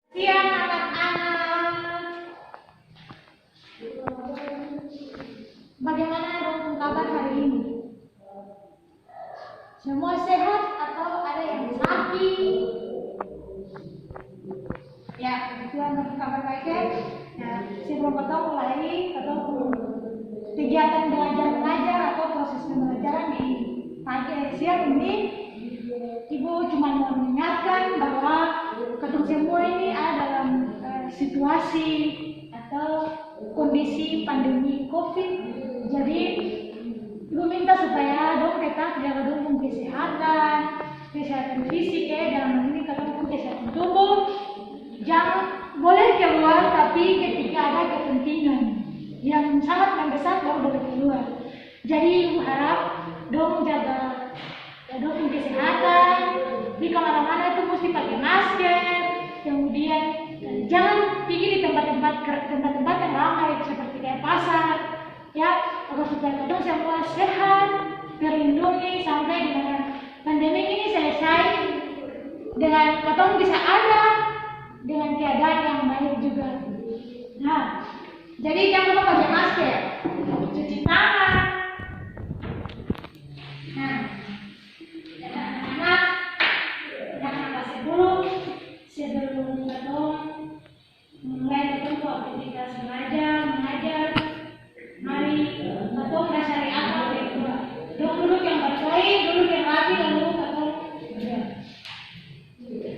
Siang anak-anak, bagaimana dong kabar hari ini? Semua sehat atau ada yang sakit? Ya, begitulah kabar baik ya. Nah, sebelum kita mulai atau kegiatan belajar mengajar atau proses pembelajaran di siang ini, Ibu cuma mau mengingatkan bahwa ketemu semua ini ada dalam situasi atau kondisi pandemi COVID. Jadi Ibu minta supaya dong kita jaga dulu kesehatan fisik ya, dalam hal ini ketemu kesehatan tubuh. Jangan boleh keluar, tapi ketika ada kepentingan yang sangat mendesak baru boleh keluar. Jadi Ibu harap dong jaga dong kesehatan, di kemana-mana itu mesti pakai masker, kemudian jangan pergi di tempat-tempat yang ramai seperti kayak pasar, ya, agar supaya kita semua sehat, terlindungi sampai dengan pandemi ini selesai, dengan kita bisa ada dengan keadaan yang baik juga. Nah, jadi jangan lupa pakai masker, cuci tangan. Nah, anak-anak, jangan kasih dulu sebelum ketemu mulai ketemu aktivitas mengajar. Mari ketemu cari apa kedua. Duduk yang berkali, duduk yang rapi, lalu ketemu.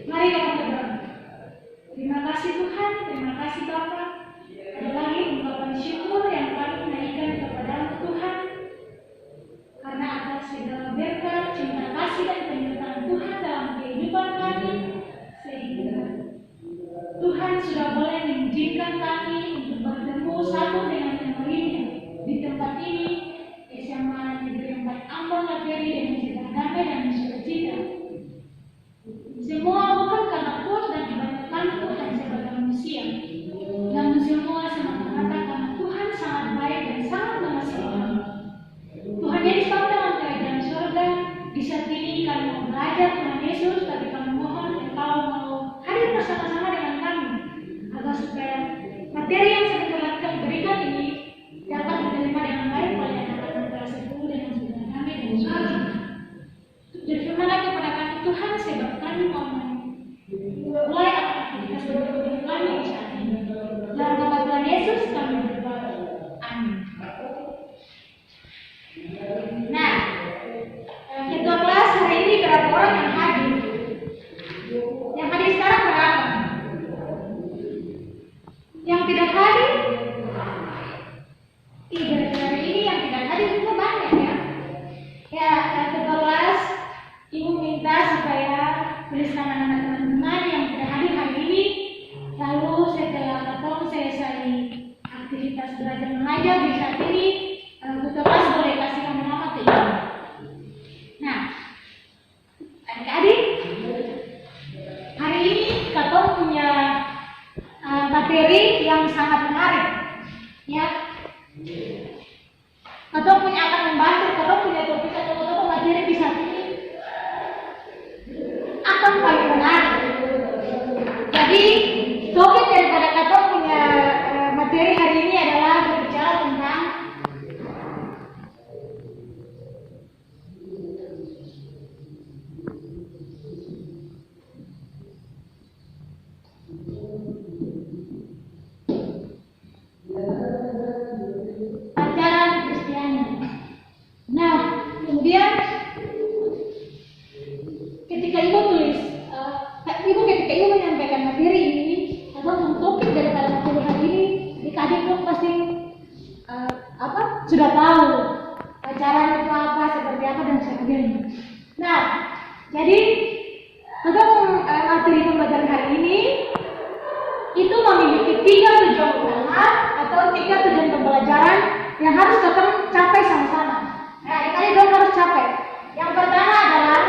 Mari kita berdoa. Terima kasih Tuhan, terima kasih Bapa. Ada lagi ungkapan syukur yang kami naikkan kepada Tuhan. Karena atas segala berkat, cinta kasih dan penyertaan Tuhan dalam kehidupan kami, sehingga Tuhan sudah boleh mengizinkan kami untuk bertemu satu dengan yang lainnya di tempat ini, SMA Negeri 4 Ambon Lateri dengan segala damai dan sukacita. Semua bukan karena kuat dan kebanyakan Tuhan sebagai manusia, namun semua semata-mata karena Tuhan sangat baik dan sangat mengasihi kami. Tuhan Yesus dalam kerajaan surga. Di saat ini kami mau belajar Tuhan Yesus, tapi kami mohon Engkau mau hadir bersama-sama dengan kami, agar supaya materi yang sedang kita berikan ini dapat diterima dengan baik oleh anak-anak kelas 10 dengan segala damai dan sukacita. Berfirmanlah kepada kami Tuhan, sebab kami mau mulai aktivitas berdoa kami di saat ini. Dalam nama Tuhan Yesus kami berdoa. Amin. Nah, ketua kelas hari ini berapa orang yang hadir? Yang hadir sekarang berapa? Yang tidak hadir? Tidak, hari ini yang tidak hadir itu banyak ya. Ya, ketua kelas, Ibu minta supaya tulis nama-nama teman-teman yang tidak hadir hari ini. Lalu setelah ketemu selesai aktivitas belajar mengajar di saat ini, ketua kelas boleh kasih nama-nama ke Ibu. Nah, adik-adik, hari ini kita punya materi yang sangat menarik, ya. Kita akan membantu, kita punya topik atau materi di saat ini akan paling menarik. Jadi, topik daripada kita punya materi hari ini adalah berbicara tentang ajaran Kristiani. Nah, kemudian ketika Ibu menyampaikan materi ini atau topik daripada materi hari ini, adik-adik dong pasti sudah tahu ajaran itu apa, seperti apa dan sebagainya. Nah, jadi untuk materi pembelajaran hari ini itu memiliki 3 tujuan utama atau 3 tujuan pembelajaran yang harus kita capai sama-sama. Nah, adik-adik dong harus capai. Yang pertama adalah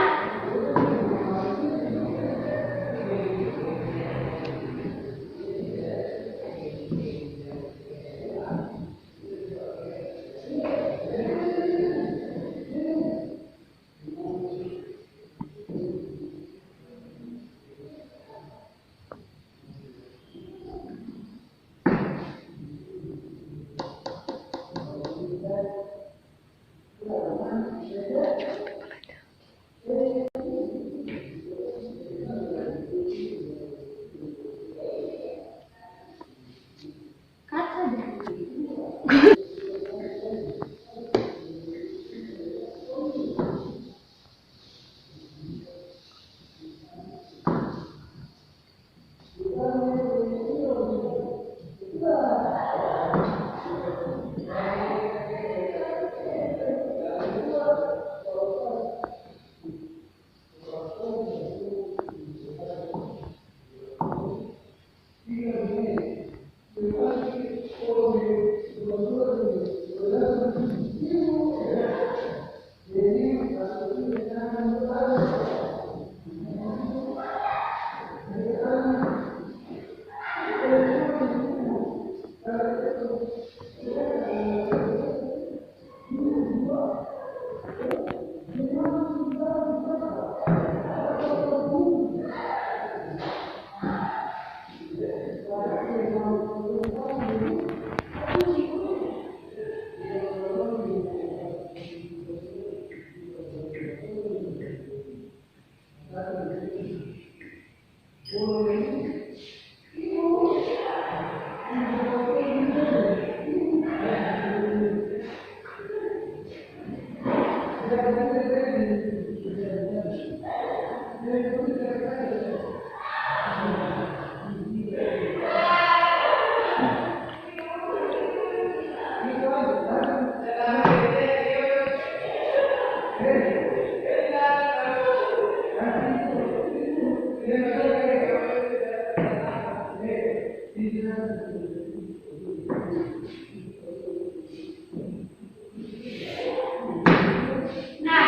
Nah,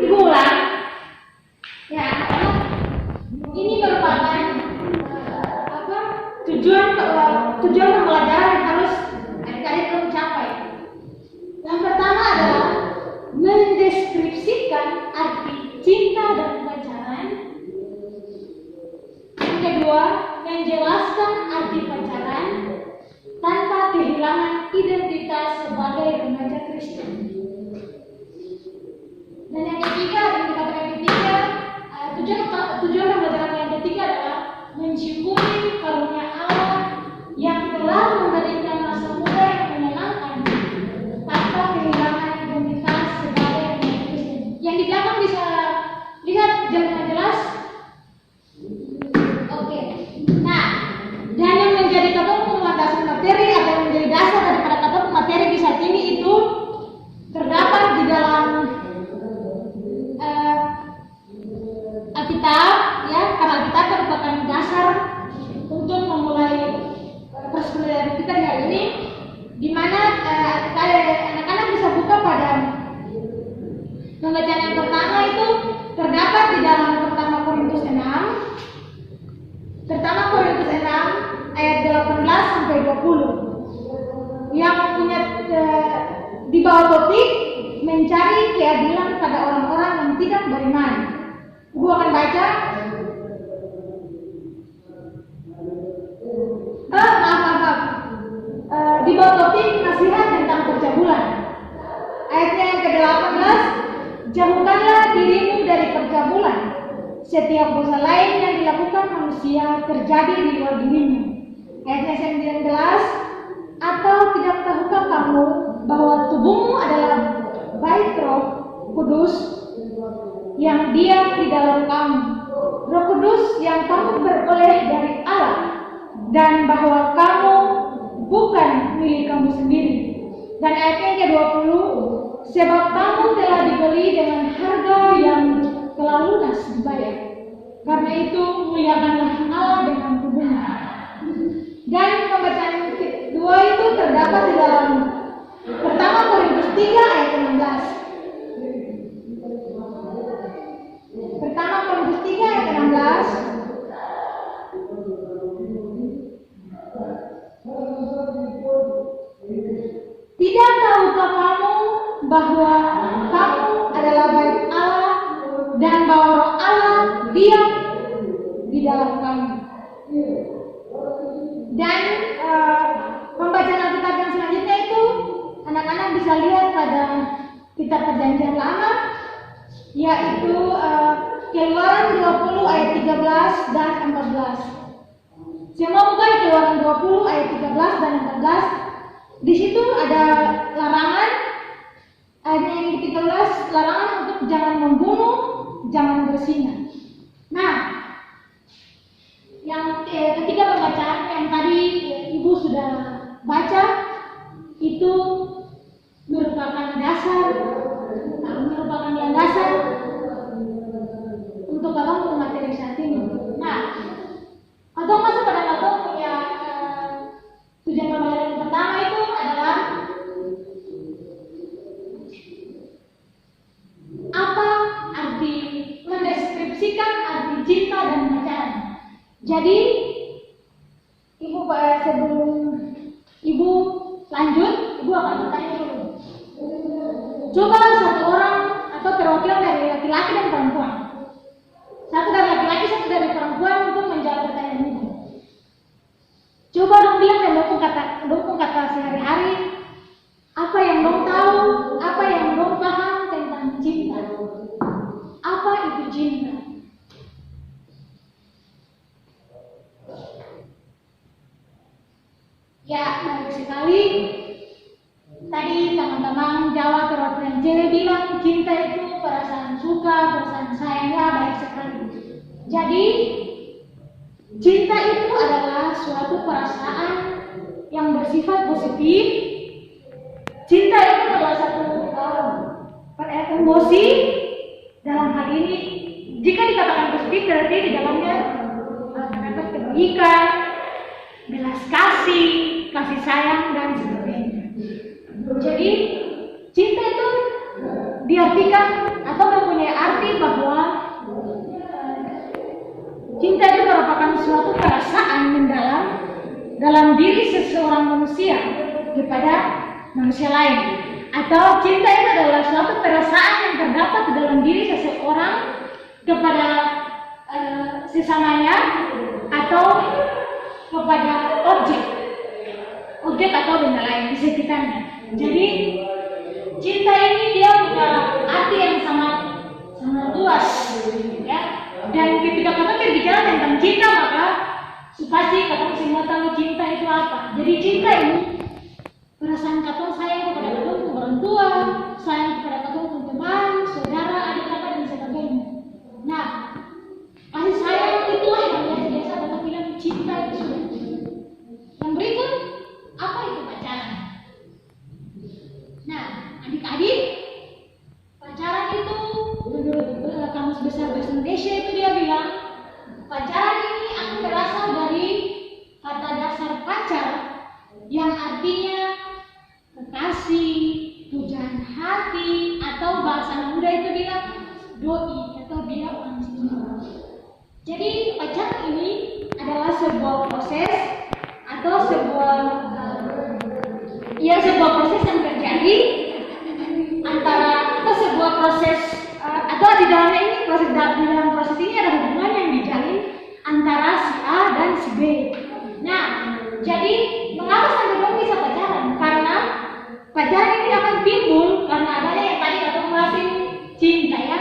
Ibu ulang. Ya, ini merupakan tujuan pembelajaran yang harus adik-adik mencapai. Yang pertama adalah mendeskripsikan arti cinta dan pacaran. Yang kedua, menjelaskan arti pacaran tanpa kehilangan identitas sebagai remaja Kristen. Dan yang ketiga, tujuan pembelajaran yang ketiga adalah mensyukuri karunia Allah yang telah memberikan masa muda yang menyenangkan tanpa kehilangan identitas sebagai remaja Kristen. Yang di belakang bisa lihat dengan jelas. Oke. Nah, dan yang menjadi ketemu landasan materi atau yang menjadi dasar daripada ketemu materi di saat ini itu terdapat di dalam Alkitab, ya, karena Alkitab merupakan dasar untuk memulai perkuliahan kita di hari ini, di mana anak-anak bisa buka pada pembacaan yang pertama itu terdapat di dalam pertama Korintus 6 ayat 18 sampai 20 yang punya di bawah topik mencari keadilan pada orang-orang yang tidak beriman. Ibu akan baca. Maaf. Di bawah topik nasihat tentang percabulan. Ayatnya yang ke-18, jauhkanlah dirimu dari percabulan. Setiap dosa lain yang dilakukan manusia terjadi di luar dirinya. Ayatnya 19, atau tidak tahukah kamu bahwa tubuhmu adalah bait Roh Kudus yang diam di dalam kamu, Roh Kudus yang kamu beroleh dari Allah, dan bahwa kamu bukan milik kamu sendiri. Dan ayat yang ke-20, sebab kamu telah dibeli dengan harga yang telah lunas dibayar. Karena itu muliakanlah Allah dengan tubuhmu. Dan pembacaan kedua itu terdapat di dalam pertama Korintus 3 ayat 16. Pertama Korintus 3 ayat 16. Tidak tahukah kamu bahwa kamu adalah bait Allah dan bahwa Roh Allah diam di dalam kamu? Dan pembacaan Alkitab yang selanjutnya itu anak-anak bisa lihat pada kitab perjanjian lama, yaitu Keluaran 20 ayat 13 dan 14. Semua buka di Keluaran 20 ayat 13 dan 14. Di situ ada larangan, ayat yang ke-13, larangan untuk jangan membunuh, jangan berzina. Nah, yang ketiga pembacaan yang tadi Ibu sudah baca itu merupakan landasan untuk abang materi saat ini. Nah, abang masuk pada abang punya tujuan pembelajaran pertama itu adalah apa arti mendeskripsikan arti cinta dan pacaran. Jadi, sebelum Ibu lanjut, Ibu akan bertanya dulu. Coba satu orang atau perwakilan dari laki-laki dan perempuan, satu dari laki-laki, satu dari perempuan untuk menjawab pertanyaan ini. Coba dong bilang dan dong kata sehari-hari apa yang dong tahu, apa yang dong paham tentang cinta. Apa itu cinta? Ya, menarik sekali. Tadi teman-teman Jawa perwakilan cewek bilang cinta itu perasaan suka, perasaan sayangnya baik sekali. Jadi cinta itu adalah suatu perasaan yang bersifat positif. Cinta itu adalah satu emosi. Dalam hal ini, jika dikatakan positif berarti di dalamnya terdapat kebaikan, belas kasih, kasih sayang dan sebagainya. Jadi cinta itu diartikan atau mempunyai arti bahwa cinta itu merupakan suatu perasaan mendalam dalam diri seseorang manusia kepada manusia lain, atau cinta itu adalah suatu perasaan yang terdapat di dalam diri seseorang kepada sesamanya atau kepada objek atau benda lain di sekitarnya. Jadi cinta ini dia punya arti yang sangat luas, ya. Dan ketika kita berbicara tentang cinta, maka pasti kita semua tahu cinta itu apa. Jadi cinta ini perasaan kita sayang kepada kita orang tua, sayang kepada kita teman, saudara, adik kakak dan sebagainya. Nah, kasih sayang itulah yang biasa kita bilang cinta itu. Yang berikut, apa itu pacaran? Nah, adik-adik, pacaran itu menurut Kamus Besar Bahasa Indonesia itu dia bilang pacaran ini akan berasal dari kata dasar pacar yang artinya kekasih, pujaan hati, atau bahasa muda itu bilang doi atau dia orang istimewa. Jadi pacaran ini adalah sebuah proses atau sebuah proses yang terjadi antara atau sebuah proses atau di dalamnya ini di dalam proses ini ada hubungan yang dijalin antara si A dan si B. Nah, jadi mengapa sampai dong bisa pacaran? Karena pacaran ini akan timbul karena adanya yang tadi kita bahas cinta, ya.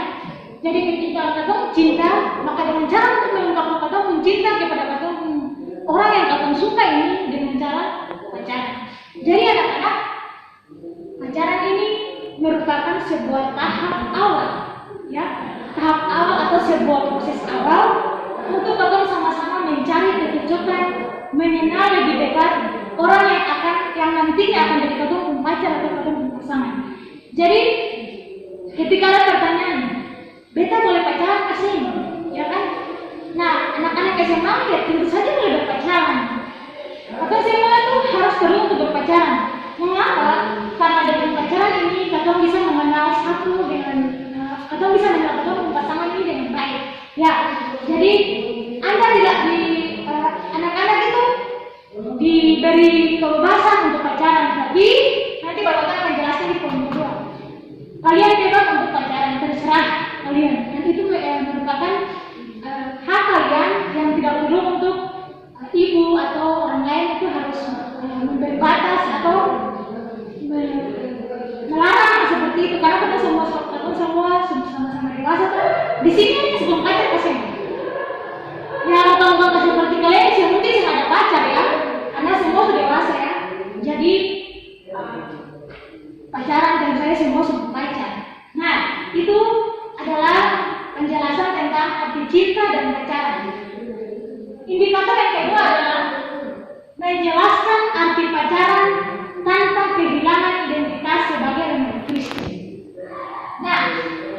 Jadi ketika kita cinta, maka dengan cara untuk mengungkapkan kita mencinta kepada kita orang yang kita suka ini dengan cara pacaran. Jadi anak-anak, pacaran ini merupakan sebuah tahap awal, ya, tahap awal atau sebuah proses awal untuk kita sama-sama mencari kecocokan, mengenal lebih dekat orang yang nantinya akan jadi kita pacar atau kita pasangan. Jadi ketika ada pertanyaan, beta boleh pacaran kasih, ya kan? Nah, anak-anak SMA ya tentu saja boleh berpacaran. Atau SMA itu harus perlu untuk berpacaran. Mengapa? Karena dengan pacaran ini kita bisa mengenal pasangan ini dengan baik. Ya, jadi Anda tidak anak-anak itu diberi kebebasan untuk pacaran, tapi nanti Bapak akan menjelaskan di poin kedua. Kalian bebas untuk pacaran, terserah kalian. Dan itu merupakan hak kalian yang tidak perlu untuk ibu atau orang lain itu harus memberi batas atau melarang seperti itu, karena kita Di sini sebelum pacar kasih. Ya kalau seperti kalian sih mungkin sih ada pacar ya, karena semua sudah dewasa ya. Jadi pacaran dan saya semua sebelum pacar. Nah itu adalah penjelasan tentang arti cinta dan pacaran. Indikator yang kedua adalah menjelaskan arti pacaran tanpa kehilangan identitas sebagai remaja Kristen. Nah,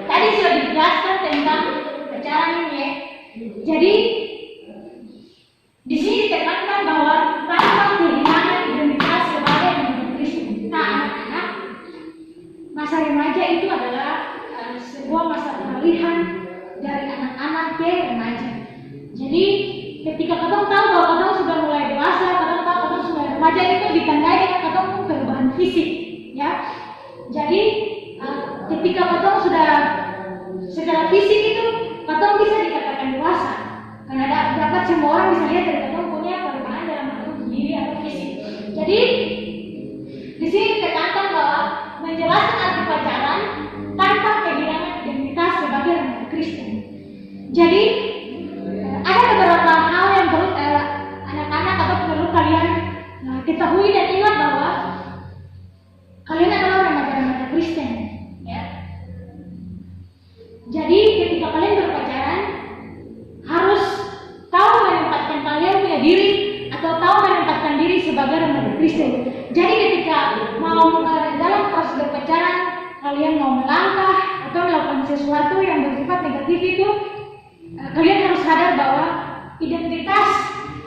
tadi sudah dijelaskan tentang pacaran ini ya. Jadi di sini ditekankan bahwa tanpa kehilangan identitas sebagai remaja Kristen. Nah, anak-anak, masa remaja itu adalah sebuah masa peralihan dari anak-anak ke remaja. Jadi ketika katong tahu bahwa katong sudah mulai dewasa, katong tahu katong sudah remaja, itu ditandai dengan katong perubahan fisik, ya. Jadi ketika katong sudah secara fisik itu katong bisa dikatakan dewasa, karena dapat semua orang bisa lihat dari katong punya perubahan dalam bentuk diri atau fisik. Jadi di sini ditekankan bahwa menjelaskan arti pacaran tanpa kehilangan identitas sebagai remaja Kristen. Jadi ada beberapa hal yang perlu anak-anak atau perlu kalian ketahui dan ingat bahwa kalian adalah remaja-remaja Kristen, ya. Jadi ketika kalian berpacaran harus tahu menempatkan kalian punya diri atau tahu menempatkan diri sebagai remaja Kristen. Jadi ketika mau dalam proses berpacaran kalian mau melangkah atau melakukan sesuatu yang bersifat negatif itu, kalian harus sadar bahwa identitas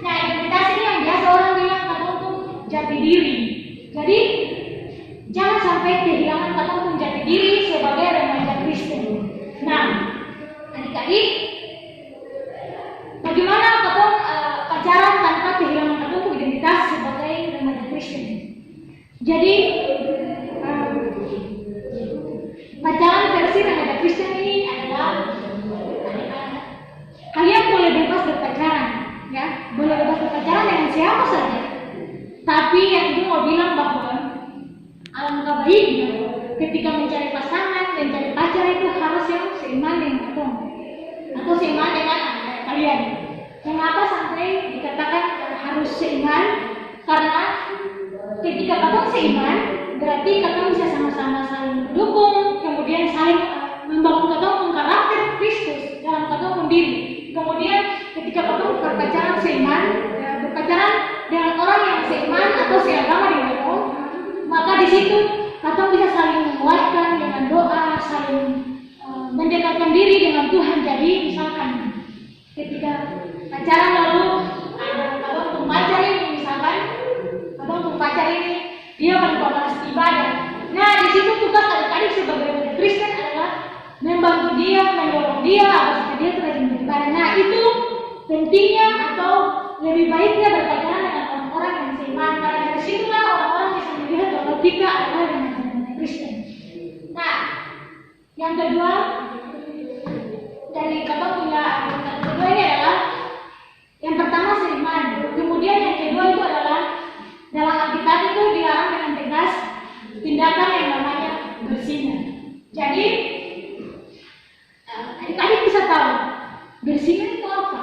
ini yang biasa orang bilang katong tuh jati diri. Jadi jangan sampai kehilangan katong tuh jati diri sebagai remaja Kristen. Nah, adik-adik, bagaimana katong pacaran tanpa kehilangan katong tuh identitas sebagai remaja Kristen? Jadi pacaran versi remaja Kristen ini adalah kalian boleh bebas berpacaran, ya, boleh bebas berpacaran dengan siapa saja. Tapi yang ibu mau bilang bahwa alangkah baiknya ketika mencari pasangan, mencari pacar itu harus yang seiman dengan katong atau seiman dengan kalian. Mengapa sampai dikatakan harus seiman? Karena ketika katong seiman, berarti katong bisa sama-sama saling mendukung, kemudian saling membangun katong karakter Kristus dalam katong diri. Kemudian ketika katong berpacaran seiman, berpacaran dengan orang yang seiman atau seagama dengan katong, maka di situ katong bisa saling menguatkan dengan doa, saling mendekatkan diri dengan Tuhan. Jadi misalkan ketika pacaran lalu katong pacar ini, misalkan katong pacar ini dia berbalas ibadah. Nah di situ tugas adik-adik sebagai Kristen adalah membantu dia, mendorong dia agar dia rajin beribadah. Nah itu pentingnya atau lebih baiknya berpacaran dengan orang-orang yang seiman, karena dari situlah orang-orang bisa melihat bahwa kita adalah remaja Kristen. Nah, yang kedua dari katong punya yang kedua ini adalah yang pertama seiman, kemudian yang kedua itu adalah dalam Alkitab itu dilarang dengan tegas tindakan yang namanya berzina. Jadi adik-adik bisa tahu berzina itu apa?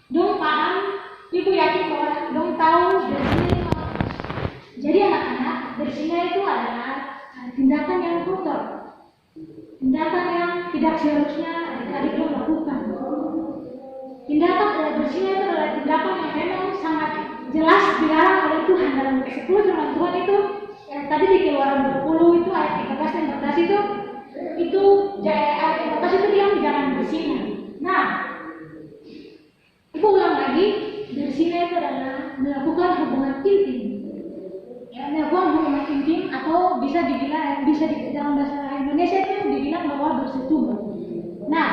Dong paham, ibu yakin bahwa dong tahu berzina itu apa? Jadi anak-anak, berzina itu adalah tindakan yang kotor, tindakan yang tidak seharusnya adik-adik dong lakukan. Tindakan berzina itu adalah tindakan yang memang sangat jelas dilarang oleh Tuhan dalam 10 firman Tuhan itu. Tadi di Keluaran 20 itu ayat 13 dan 14 itu ayat 14 itu bilang jangan berzina. Nah, ibu ulang lagi, berzina itu adalah melakukan hubungan intim. Ya, melakukan hubungan intim atau bisa dibilang dalam bahasa Indonesia itu dibilang bahwa bersetubuh. Nah,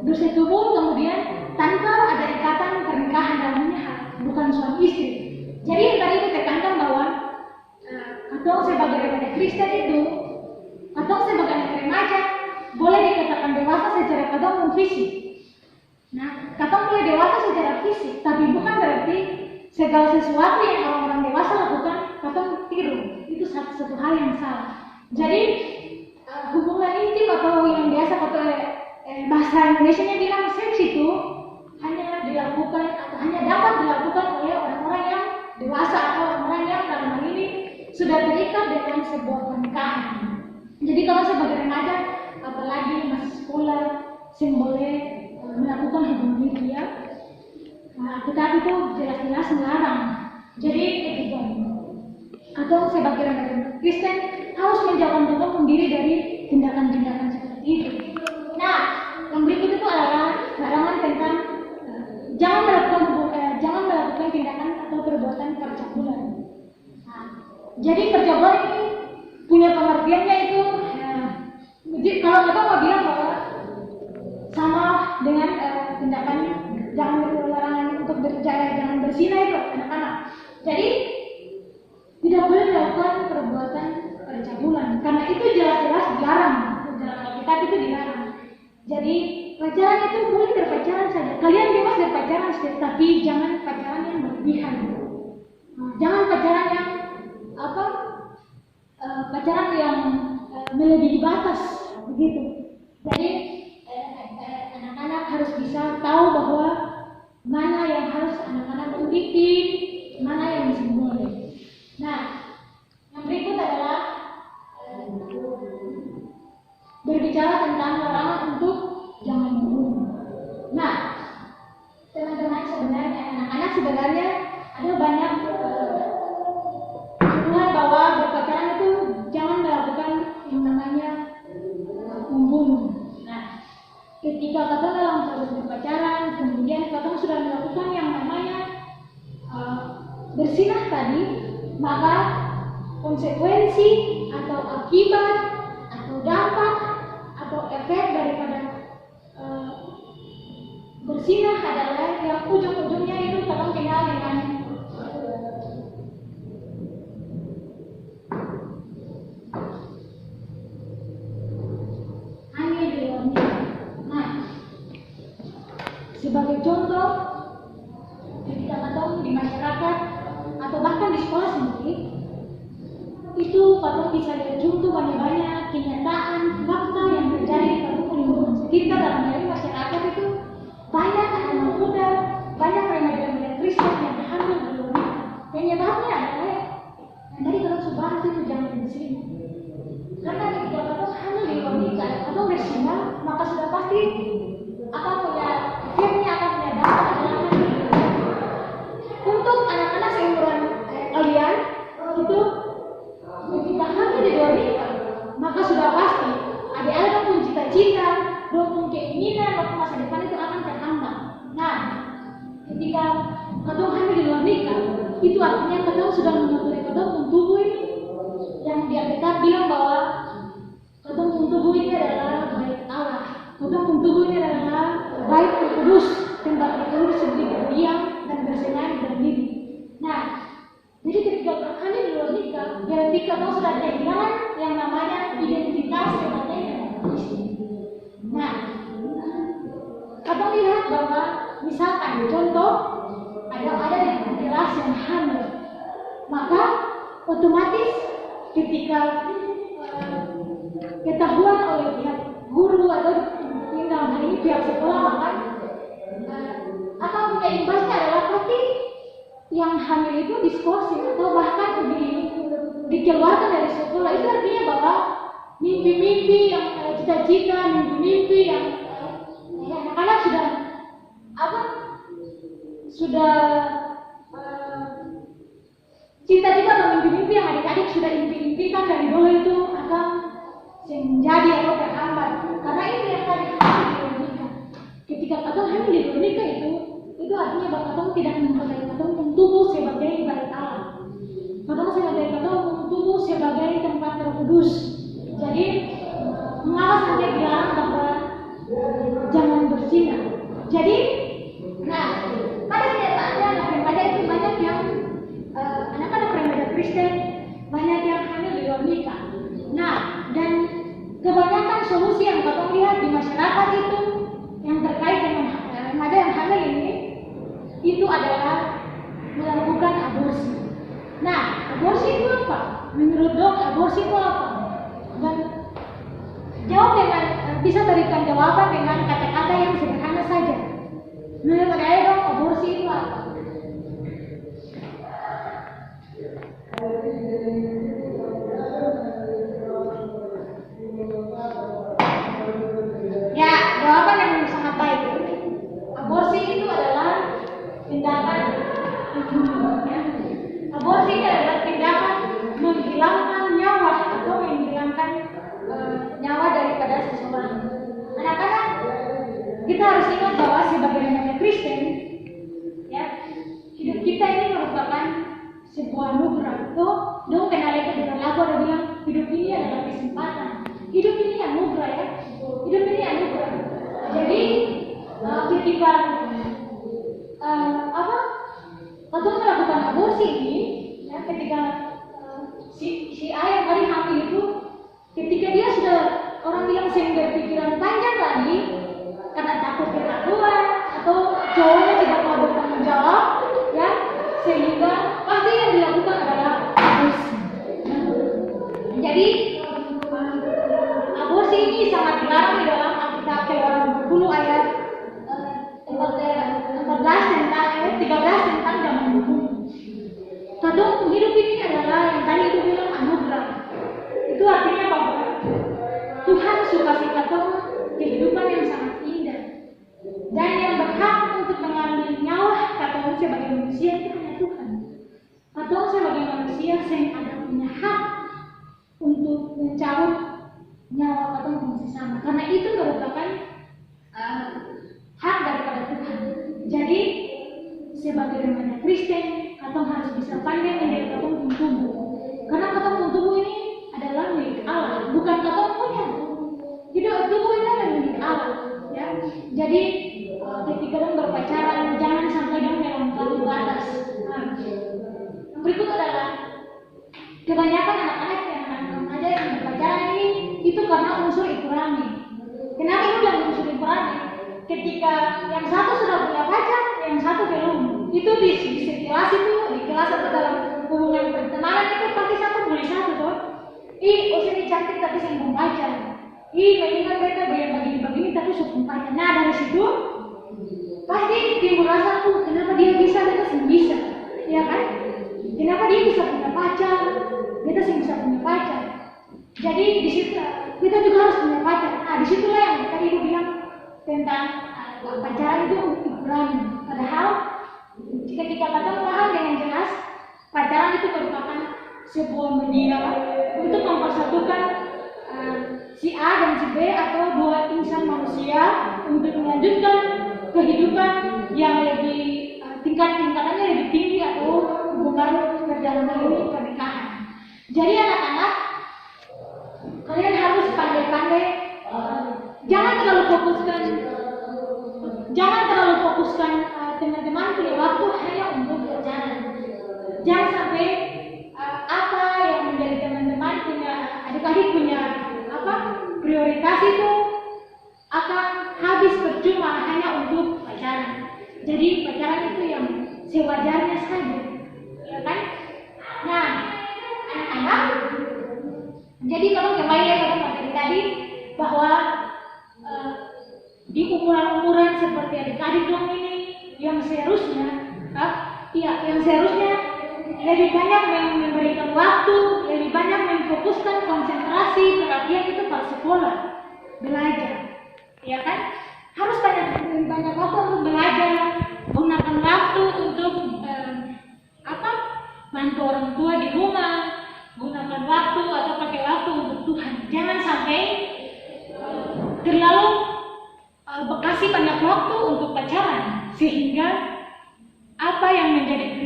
bersetubuh kemudian tanpa ada ikatan pernikahan dalamnya, bukan suami istri. Jadi tadi ditekankan bahwa katong sebagai remaja Kristen itu, katong sebagai remaja boleh dikatakan dewasa secara katong fisik. Nah, katong boleh dewasa secara fisik, tapi bukan berarti segala sesuatu yang orang-orang dewasa lakukan katong tiru. Itu satu hal yang salah. Jadi hubungan intim atau yang biasa bahasa Indonesia-nya bilang seks itu hanya dilakukan atau hanya dapat dilakukan oleh orang-orang yang dewasa atau orang-orang yang dalam hal ini sudah terikat dengan sebuah pernikahan. Jadi kalau sebagai remaja, apalagi masih sekolah, boleh melakukan hubungan intim, tetapi itu jelas-jelas melarang. Jadi ketiga, atau sebagai remaja Kristen harus menjauhkan diri dari tindakan-tindakan seperti itu. Nah, yang berikut itu adalah larangan tentang jangan melakukan tindakan atau perbuatan percabulan. Nah, jadi percabulan ini punya pengertiannya itu, kalau kita mau bilang bahwa sama dengan tindakan larangan untuk jangan berzina itu anak-anak. Jadi tidak boleh melakukan perbuatan percabulan karena itu jelas-jelas dilarang. Dalam Alkitab itu dilarang. Jadi pacaran itu boleh berpacaran saja. Kalian bebas berpacaran, tapi jangan pacaran yang berlebihan. Jangan pacaran yang pacaran yang melebihi batas, begitu. Jadi anak-anak harus bisa tahu bahwa mana yang harus anak-anak ikuti, mana yang bisa boleh. Nah, yang berikut adalah berbicara tentang larangan untuk jangan membunuh. Nah, teman-teman sebenarnya, anak-anak sebenarnya ada banyak tuduhan bahwa berpacaran itu jangan melakukan yang namanya membunuh. Nah, ketika kita dalam proses berpacaran, kemudian kita sudah melakukan yang namanya bersinah tadi, maka konsekuensi atau akibat atau dampak atau efek daripada bersinah adalah yang ujung-ujungnya itu kita kenal dengan hamil di luar nikah. Nah, sebagai contoh, ketika kita di masyarakat atau bahkan di sekolah sendiri, itu kita bisa lihat contoh banyak-banyak kenyataan fakta yang terjadi di lingkungan sekitar dalam hal masyarakat itu banyak anak muda, banyak remaja Kristen yang hamil di luar nikah. Penyebabnya adalah dari kalau subah itu jangan berzina. Karena ketika kita hamil di luar nikah atau berzina, maka sudah pasti akan punya efeknya, akan punya dampak adalah untuk anak-anak seumuran kalian itu ketika hamil di luar nikah, maka sudah pasti adik-adik pun cita-cita, pun keinginan waktu masa depan itu akan terhambat. Nah, ketika kita hamil di luar nikah, itu artinya kita sudah mengatur kita tubuh ini yang di Alkitab bilang bahwa kita tubuh ini adalah bait Allah. Kita tubuh ini adalah bait kudus, tempat itu seperti berdiam dan bersenang berdiri. Nah, jadi ketika hamil di luar nikah, berarti kita sudah kehilangan yang namanya identitas sebagai Kristen. Nah, kita lihat bahwa misalkan contoh ada yang jelas yang hamil, maka otomatis ketika ketahuan oleh pihak guru atau yang dalam hal ini pihak sekolah, maka akan punya imbasnya adalah pasti yang hamil itu diskorsing atau bahkan dikeluarkan dari sekolah. Itu artinya bahwa mimpi-mimpi yang cita-cita, mimpi-mimpi yang anak-anak sudah cita-cita atau mimpi-mimpi yang adik-adik sudah impikan dari dulu itu akan menjadi atau terhambat. Karena itu yang tadi nikah. Ketika kita hamil di luar nikah itu artinya bahwa kita tidak mempercayai kita tubuh sebagai bait Allah. Kita sebagai tubuh sebagai tempat terkudus. Jadi mengapa sampai bilang bahwa jangan berzina. Jadi, nah, pada kenyataannya remaja itu banyak yang anak-anak remaja Kristen banyak yang hamil di luar nikah. Nah, dan kebanyakan solusi yang kita lihat di masyarakat itu yang terkait dengan remaja yang hamil ini itu adalah melakukan aborsi. Nah, aborsi itu apa? Menurut dok, aborsi itu apa? Dan jawab dengan bisa berikan jawaban dengan kata jawaban yang sangat baik. Aborsi itu adalah tindakan ya. Aborsi adalah tindakan menghilangkan nyawa atau menghilangkan nyawa daripada seseorang. Anak-anak, kita harus ingat bahwa sebagai manusia Kristen, ya, hidup kita ini merupakan sebuah anugerah. Dong kenal itu dengan lagu ada bilang hidup ini adalah kesempatan. Hidup ini anugerah ya. Hidup ini anugerah. Jadi ketika waktu melakukan aborsi ini, ya, ketika si A yang tadi hamil itu, ketika dia sudah orang bilang sering berpikiran panjang lagi karena takut ketahuan atau cowoknya tidak mau bertanggung jawab, ya, sehingga pasti yang dilakukan adalah aborsi. Jadi aborsi ini sangat dilarang di dalam Alkitab Keluaran 20 ayat 13 tentang zaman hukum. Kadang hidup ini adalah yang tadi itu bilang anugerah. Itu artinya bahwa Tuhan suka kita kehidupan yang sangat indah. Dan yang berhak untuk mengambil nyawa kata sebagai manusia itu hanya Tuhan. Atau sebagai manusia yang ada punya hak untuk mencabut nyawa atau sesama. Karena itu merupakan hak daripada Tuhan. Jadi sebagai remaja Kristen, katong harus bisa pandai menjaga katong tubuh. Karena katong tubuh ini adalah milik Allah, bukan katong punya. Hidup tubuh ini adalah milik Allah, ya. Jadi ketika dong berpacaran, jangan sampai dong melampaui batas. Yang berikut adalah kebanyakan anak-anak yang berpacaran ini itu karena unsur ekonomi. Kenapa itu dari unsur ekonomi? Ketika yang satu sudah punya pacar, yang satu belum. Itu di kelas itu, di kelas atau dalam hubungan pertemanan itu pasti satu boleh satu tuh. Ini cantik tapi saya belum pacar. Mendingan mereka begini tapi sudah pacar. Nah dari situ pasti timbul rasa kenapa dia bisa, kita sih bisa, ya kan? Kenapa dia bisa punya pacar, kita sih bisa punya pacar. Jadi di situ kita juga harus punya pacar. Nah disitulah yang tadi ibu bilang tentang pacaran itu dikurangi. Padahal ketika kita paham dengan jelas, pacaran itu merupakan sebuah media untuk mempersatukan si A dan si B atau dua insan manusia untuk melanjutkan kehidupan yang lebih tingkatannya lebih tinggi atau hubungan perjalanan ini pernikahan. Jadi anak-anak, kalian harus pandai-pandai, jangan terlalu fokuskan teman-teman punya waktu hanya untuk berjalan. Jangan sampai apa yang menjadi teman-teman punya adik-adik punya prioritas itu akan habis percuma hanya untuk pacaran. Jadi pacaran itu yang sewajarnya saja, ya kan? Nah, anak-anak, jadi kalau kembali ya ke materi tadi bahwa di umuran-umuran seperti adik-adik dong ini yang seharusnya lebih banyak memberikan waktu, lebih banyak memfokuskan konsentrasi perhatian itu pada sekolah, belajar, ya kan? Harus banyak waktu untuk belajar, gunakan waktu untuk bantu orang tua di rumah, gunakan waktu atau pakai waktu untuk Tuhan. Jangan sampai terlalu kasih banyak waktu untuk pacaran sehingga apa yang menjadi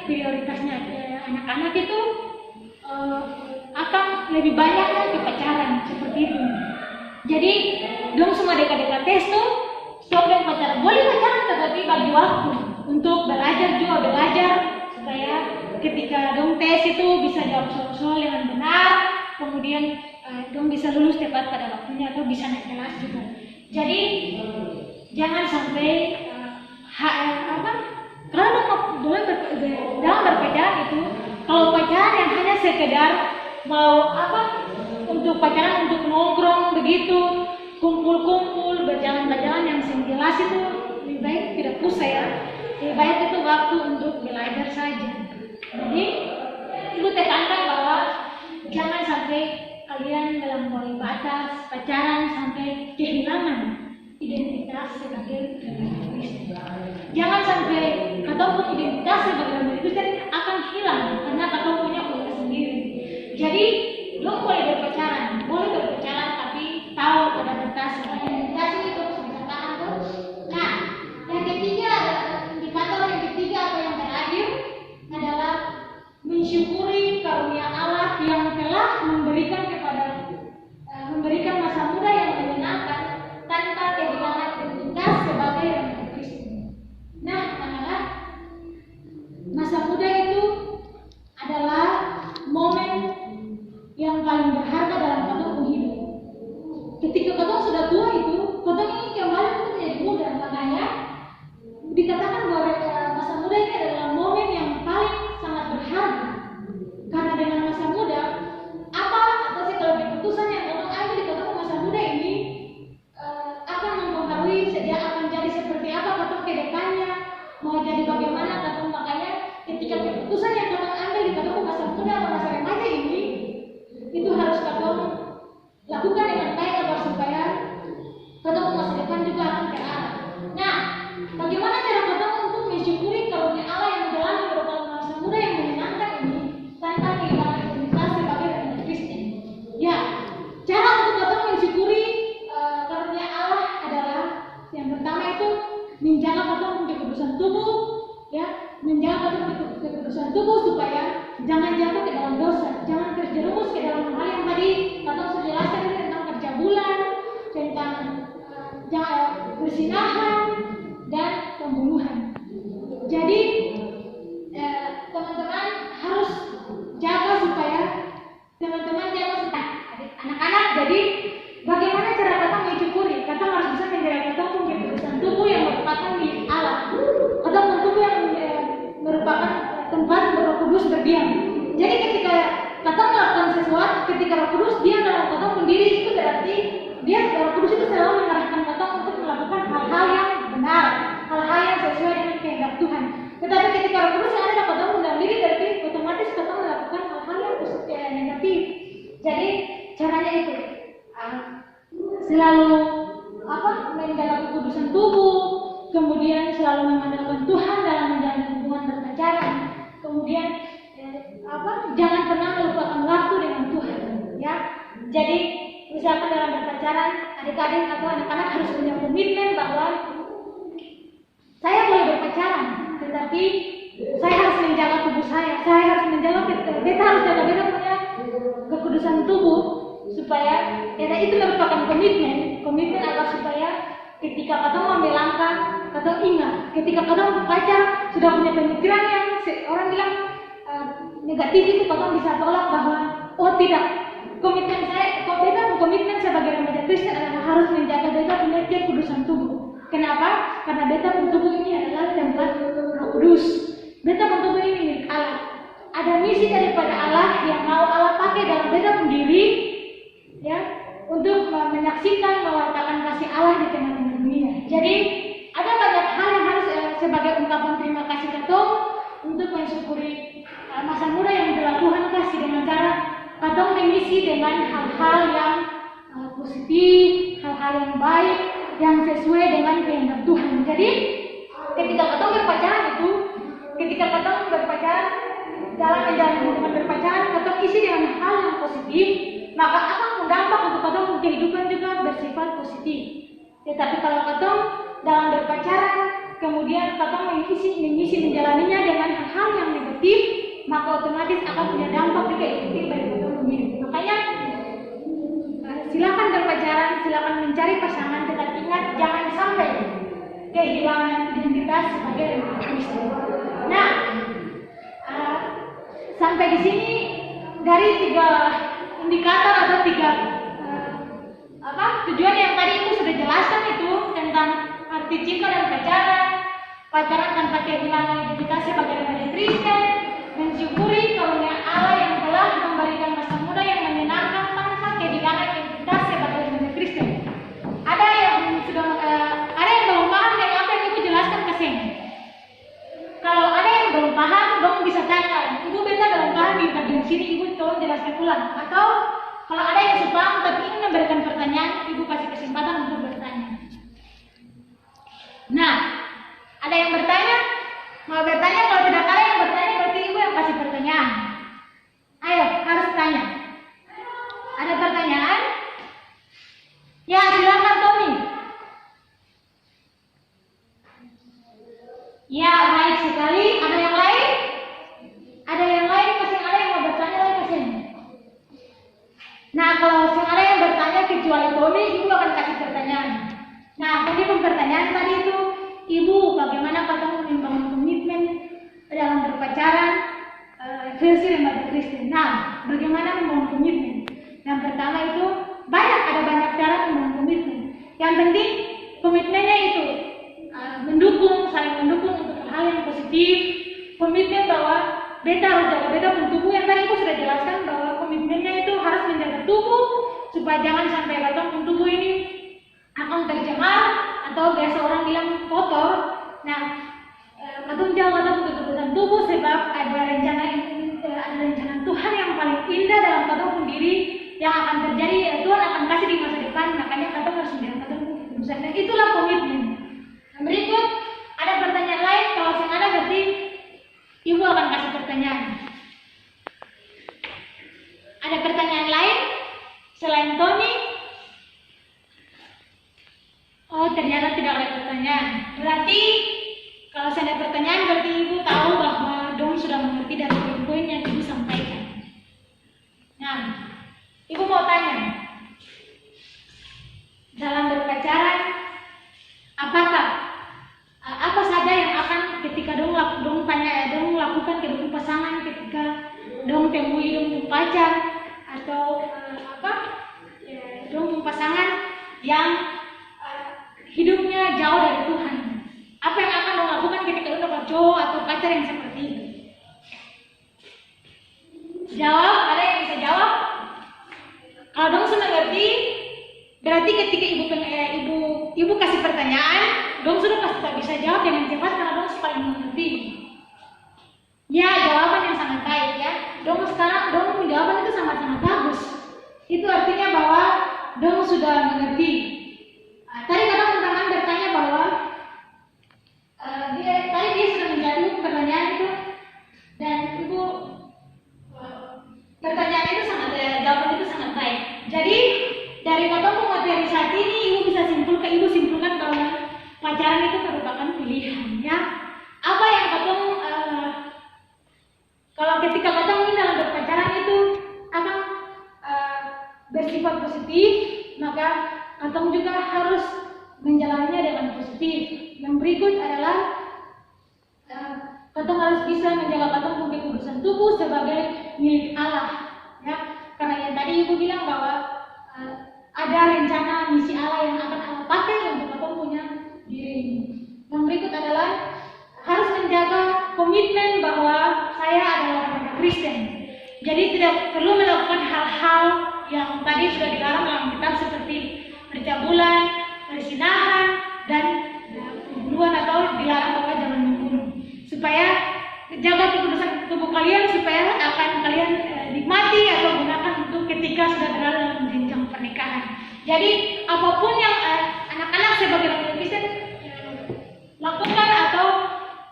prioritasnya anak-anak itu akan lebih banyak ke pacaran seperti itu. Jadi dong semua dekat-dekat tes tuh stop dan pacaran, boleh pacaran tetapi bagi waktu untuk belajar supaya ketika dong tes itu bisa jawab soal-soal dengan benar, kemudian dong bisa lulus tepat pada waktunya atau bisa naik kelas juga. Jadi jangan sampai dalam berpacaran itu, kalau pacaran yang hanya sekedar mau untuk pacaran untuk nongkrong begitu, kumpul-kumpul, berjalan-jalan yang jelas itu lebih baik tidak usah ya. Lebih baik itu waktu untuk belajar saja. Jadi ibu tekankan bahwa jangan sampai kalian melampaui batas pacaran sampai kehilangan identitas sebagai Kristen. Jangan sampai kataupun identitas sebagai Kristen akan hilang karena kata punya keluarga sendiri. Jadi dong boleh berpacaran, tapi tahu ada batas. Identitas itu dikatakan tuh. Nah, yang ketiga indikator yang ketiga atau yang terakhir adalah mensyukuri karunia Allah yang telah memberikan masa muda yang menyenangkan tanpa kehilangan identitas sebagai remaja Kristen. Nah, anak-anak, masa muda itu adalah momen yang paling berharga dalam katong hidup. Ketika katong sudah tua itu, katong ingin kembali untuk menjadi muda. Makanya dikatakan bahwa masa muda ini adalah momen yang paling sangat berharga. Karena dengan masa muda, apa sih kalau keputusan yang katong ambil di katong masa muda ini akan mempengaruhi dia akan jadi seperti apa katong ke depannya, mau jadi bagaimana katong. Makanya ketika keputusan yang katong ambil di katong masa muda atau masa remaja ini, itu harus katong lakukan dengan baik agar supaya katong masa depan juga akan terarah. Nah, bagaimana cara katong untuk mensyukuri karunia Allah yang telah memberikan masa muda yang menyenangkan ini tanpa kehilangan identitas sebagai remaja Kristen? Ya, cara untuk katong mensyukuri karunia Allah adalah yang pertama itu menjaga katong kekudusan tubuh, ya, menjaga katong kekudusan tubuh supaya jangan jatuh ke dalam dosa, jangan terjerumus ke dalam hal yang tadi katong sudah jelaskan tentang kerja bulan, tentang persinahan dan pembunuhan. Jadi teman-teman harus jaga supaya anak-anak. Jadi bagaimana cara katong mensyukuri? Katong harus bisa menjaga katong kekudusan tubuh yang merupakan milik Allah, atau tubuh yang merupakan tempat Roh Kudus berdiam. Jadi ketika katong melakukan sesuatu, ketika Roh Kudus diam dalam katong sendiri, itu berarti Roh Kudus itu selalu mengarahkan katong untuk melakukan hal-hal yang benar, hal-hal yang sesuai dengan kehendak Tuhan. Tetapi ketika Roh Kudus yang ada dalam katong dalam diri, berarti otomatis katong melakukan hal-hal yang positif, yang negatif. Jadi caranya itu selalu menjaga kekudusan tubuh, kemudian selalu mengandalkan Tuhan dalam menjalani hubungan berpacaran, kemudian jangan pernah melupakan waktu dengan Tuhan, ya. Jadi misalkan dalam berpacaran, adik-adik atau anak-anak harus punya komitmen bahwa saya boleh berpacaran, tetapi saya harus menjaga tubuh saya harus menjaga, kita harus jaga beta punya kekudusan tubuh, supaya itu merupakan komitmen agar supaya ketika katong mengambil langkah, katong ingat, ketika katong berpacar sudah punya pemikiran yang orang bilang negatif, itu katong bisa tolak bahwa oh tidak, komitmen sebagai remaja Kristen adalah harus menjaga beta punya kekudusan tubuh. Kenapa? Karena beta pun tubuh ini adalah tempat Roh Kudus. Beta pun tubuh ini milik Allah. Ada misi daripada Allah yang mau Allah pakai dalam beta pun diri, ya, untuk menyaksikan, mewartakan kasih Allah di tengah-tengah dunia. Jadi ada banyak hal yang harus sebagai ungkapan terima kasih katong untuk mensyukuri masa muda yang telah Tuhan kasih, dengan cara katong mengisi dengan hal-hal yang positif, hal-hal yang baik, yang sesuai dengan kehendak Tuhan. Jadi ketika katong berpacaran, dalam menjalani hubungan berpacaran, katong isi dengan hal yang positif, maka akan berdampak untuk katong kehidupan juga bersifat positif. Tetapi kalau katong dalam berpacaran, kemudian katong mengisi menjalaninya dengan hal yang negatif, maka otomatis akan punya dampak juga negatif bagi katong hidup. Makanya silakan berpacaran, silakan mencari pasangan, tetapi ingat jangan sampai kehilangan identitas sebagai remaja Kristen. Nah, sampai di sini dari 3 indikator atau 3 tujuan yang tadi Ibu sudah jelaskan itu tentang arti cinta dan pacaran tanpa kehilangan identitas sebagai remaja Kristen, mensyukuri karunia Allah yang telah memberikan masa muda yang menyenangkan tanpa kehilangan identitas sebagai remaja Kristen. Ada yang belum paham dari apa yang Ibu jelaskan ke sini? Kalau ada yang belum paham, dong bisa tanya, Ibu beta belum paham di bagian sini, Ibu tolong jelaskan ulang. Atau kalau ada yang sudah paham tapi ingin memberikan pertanyaan, Ibu kasih kesempatan untuk bertanya. Ya, baik sekali. Ada yang lain? Ada yang lain? Masih ada yang mau bertanya lagi kesini? Nah, kalau masih ada yang bertanya kecuali Tommy, ibu akan kasih pertanyaan. Nah, tadi pertanyaan tadi itu, ibu bagaimana kamu membangun komitmen dalam berpacaran versi remaja Kristen? Nah, bagaimana membangun komitmen? Yang pertama itu ada banyak cara membangun komitmen. Yang penting komitmennya itu saling mendukung untuk hal yang positif. Komitmen bahwa beta harus jaga beta pun tubuh, yang tadi aku sudah jelaskan bahwa komitmennya itu harus menjaga tubuh supaya jangan sampai batang pun tubuh ini akan tercemar atau biasa orang bilang kotor. Nah, katong jaga keputusan tubuh sebab ada rencana Tuhan yang paling indah dalam katong sendiri yang akan terjadi, Tuhan akan kasih di masa depan. Makanya katong harus menjaga katong keputusan, dan itulah komitmen. Nah, berikut ada pertanyaan lain. Kalau yang ada berarti ibu akan kasih pertanyaan. Ada pertanyaan lain selain Tony? Oh, ternyata tidak ada pertanyaan. Berarti kalau saya ada pertanyaan, berarti ibu tahu bahwa dong sudah mengerti dari poin-poin yang ibu sampaikan. Nah, ibu mau tanya, dalam berpacaran, apa saja yang akan ketika dong lakukan ke dong pasangan, ketika dong temui dong pacar atau dong pasangan yang hidupnya jauh dari Tuhan? Apa yang akan dong lakukan ketika dong dapat cowok atau pacar yang seperti itu? Jawab, ada yang bisa jawab? Kalau dong sudah ngerti, berarti ketika ibu kasih pertanyaan, dong sudah pasti tak bisa jawab dengan cepat karena dong paling mengerti. Ya, jawaban yang sangat baik ya. Dong jawaban itu sangat-sangat bagus. Itu artinya bahwa dong sudah mengerti. Tadi teman-teman bertanya bahwa dia sudah menjawab pertanyaan itu, dan ibu pertanyaan itu jawaban itu sangat baik. Jadi dari materi saat ini ibu simpulkan bahwa pacaran itu merupakan pilihan ya. Apa yang kalau ketika ingin dalam berpacaran itu akan bersifat positif, maka katong juga harus menjalaninya dengan positif. Yang berikut adalah katong harus bisa menjaga katong kekudusan tubuh sebagai milik Allah ya. Karena yang tadi ibu bilang bahwa ada rencana misi Allah yang akan Allah pakai untuk katong punya diri ini. Yang berikut adalah harus menjaga komitmen bahwa saya adalah orang Kristen. Jadi tidak perlu melakukan hal-hal yang tadi sudah dilarang dalam kitab seperti percabulan, perzinahan, dan pembunuhan atau dilarang bahwa jangan membunuh. Supaya jaga kekudusan tubuh kalian supaya akan kalian nikmati atau gunakan untuk ketika sudah berada dalam jenjang pernikahan. Jadi apapun yang anak-anak sebagai orang Kristen lakukan atau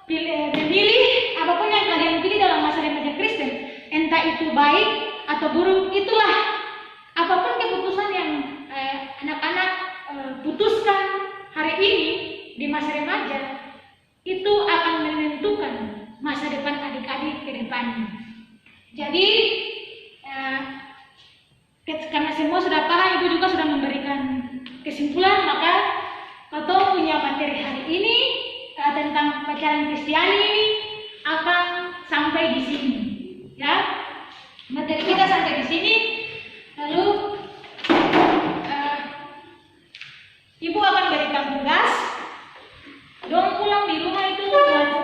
memilih, apapun yang kalian pilih dalam masa remaja Kristen, entah itu baik atau buruk, itulah apapun keputusan yang anak-anak putuskan hari ini di masa remaja, itu akan menentukan masa depan adik-adik ke depannya. Jadi karena semua sudah paham, ibu juga sudah memberikan kesimpulan, maka katong punya materi hari ini tentang pacaran Kristiani ini akan sampai di sini ya. Materi kita sampai di sini. Lalu ibu akan berikan tugas. Dong pulang di rumah itu,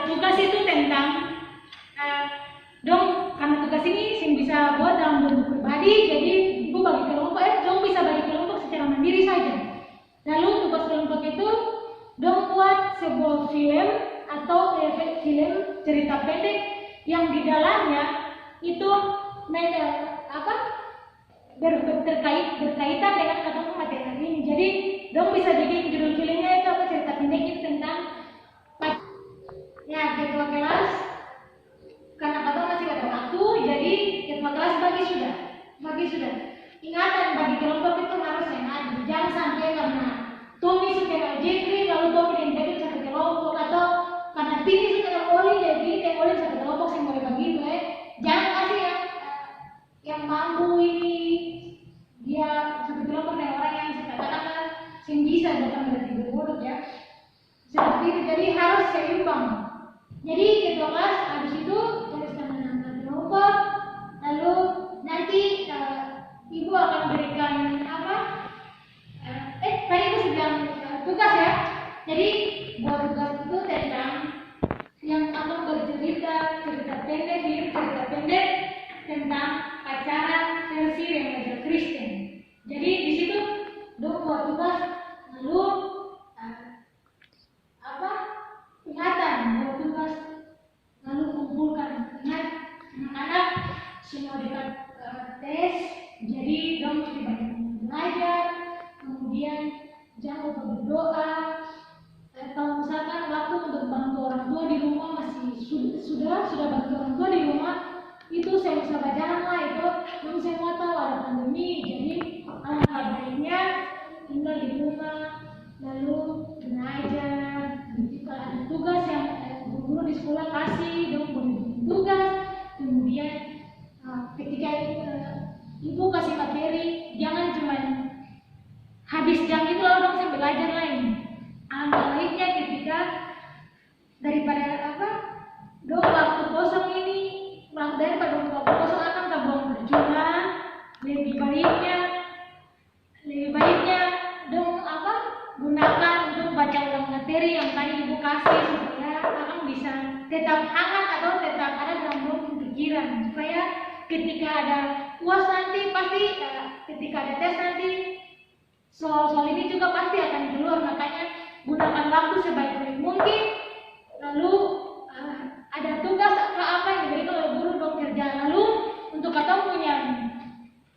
tugas itu tentang karena tugas ini sing bisa buat dalam bentuk pribadi, jadi ibu bagi kelompok, dong bisa bagi kelompok secara mandiri saja. Lalu tugas kelompok itu dong buat sebuah film atau film cerita pendek yang di dalamnya itu berkaitan dengan kata materi ini. Jadi dong bisa bikin judul filmnya itu cerita pendek itu tentang ya ketua kelas. Karena katong masih ada waktu, jadi ketua kelas bagi sudah. Ingatan bagi kelompok itu harus yang adil. Jangan sampai karena Tommy suka Jeffrey lalu Tommy dan David satu kelompok, atau karena Nanti ini sudah boleh jadi boleh satu kelompok yang boleh begitu jangan kasih yang mampu ini dia satu kelompok dengan orang yang katakanlah yang bisa bahkan berarti berbodoh ya seperti itu. Jadi harus seimbang. Jadi ketua kelas habis itu tulis nama kelompok, lalu nanti ibu akan berikan apa? Tadi ibu sedang tugas ya. Jadi buat tugas itu tentang yang akan bercerita cerita pendek tentang pacaran versi remaja Kristen. Jadi di situ dong buat tugas lalu ingatan buat tugas lalu kumpulkan ingat anak-anak semua dekat tes jadi dong mesti banyak belajar kemudian jangan lupa berdoa. Kalau misalkan waktu untuk bantu orang tua di rumah masih sudah bantu orang tua di rumah itu saya bisa bacakan lah itu yang saya mau tahu ada pandemi jadi alangkah baiknya tinggal di rumah lalu belajar. Kalau ada tugas yang guru di sekolah kasih dong boleh bikin tugas kemudian ketika ibu kasih materi jangan cuma habis jam itu lalu dong saya belajar lain. Alangkah baiknya ketika daripada dong waktu kosong ini daripada waktu kosong akan terbuang percuma lebih baiknya dong gunakan untuk baca ulang materi yang tadi ibu kasih supaya akan bisa tetap hangat atau tetap ada dalam pikiran supaya ketika ada UAS nanti pasti ketika ada tes nanti soal ini juga pasti akan keluar. Makanya gunakan waktu sebaik mungkin lalu ada tugas atau apa yang diberikan oleh guru dong kerja lalu untuk atau punya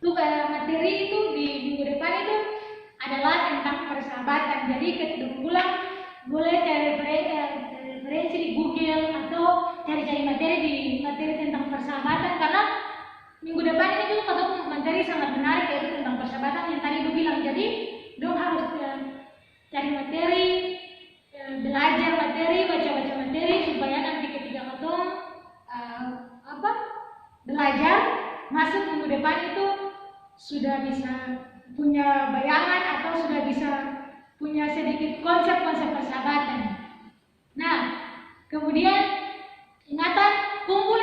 tugas materi itu di minggu depan itu adalah tentang persahabatan. Jadi ketika pulang boleh cari referensi di Google atau cari materi tentang persahabatan karena minggu depan ini tuh ketemu materi sangat menarik yaitu tentang persahabatan yang tadi ibu bilang. Jadi dong harus cari materi, belajar materi, baca materi supaya nanti ketika ketemu belajar masuk minggu depan itu sudah bisa punya bayangan atau sudah bisa punya sedikit konsep persahabatan. Nah, kemudian ingatan kumpul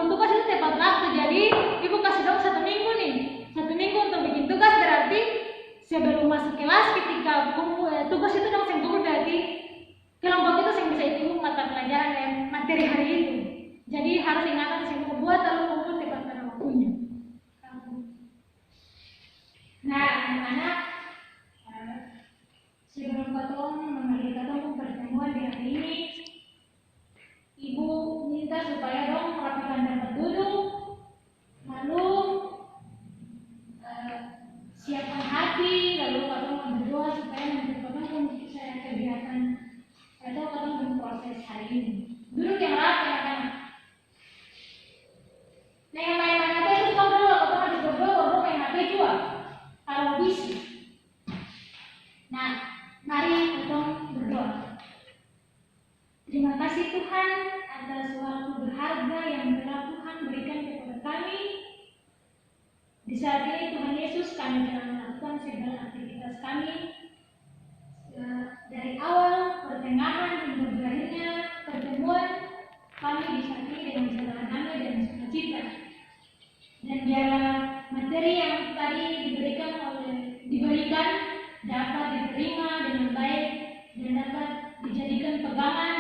tugas itu tepat waktu. Jadi ibu kasih dong 1 minggu nih, 1 minggu untuk bikin tugas berarti sebelum masuk kelas ketika kumpul tugas itu dong saya kumpul berarti kelompok itu saya bisa ikut mata pelajaran dan materi hari itu. Jadi harus ingatan saya mau buat lalu kumpul tepat pada waktunya. Nah, anak-anak sebelum ketemu pertemuan di hari ini, ibu minta supaya dong merapikan tempat duduk, lalu siapkan hati, lalu katong berdoa supaya nanti katong bisa kegiatan atau katong proses hari ini. Duduk yang rapi anak-anak. Nah yang main-main HP itu stop dulu, katong harus berdoa baru main HP juga. Kalau bisa. Nah, mari kita berdoa. Terima kasih Tuhan atas waktu berharga yang telah Tuhan berikan kepada kami. Di saat ini Tuhan Yesus kami telah melakukan segala aktivitas kami dari awal, pertengahan, hingga berakhirnya pertemuan kami di saat ini dengan segala damai dan sukacita. Dan biarlah materi yang tadi diberikan dapat diterima dengan baik dan dapat dijadikan pegangan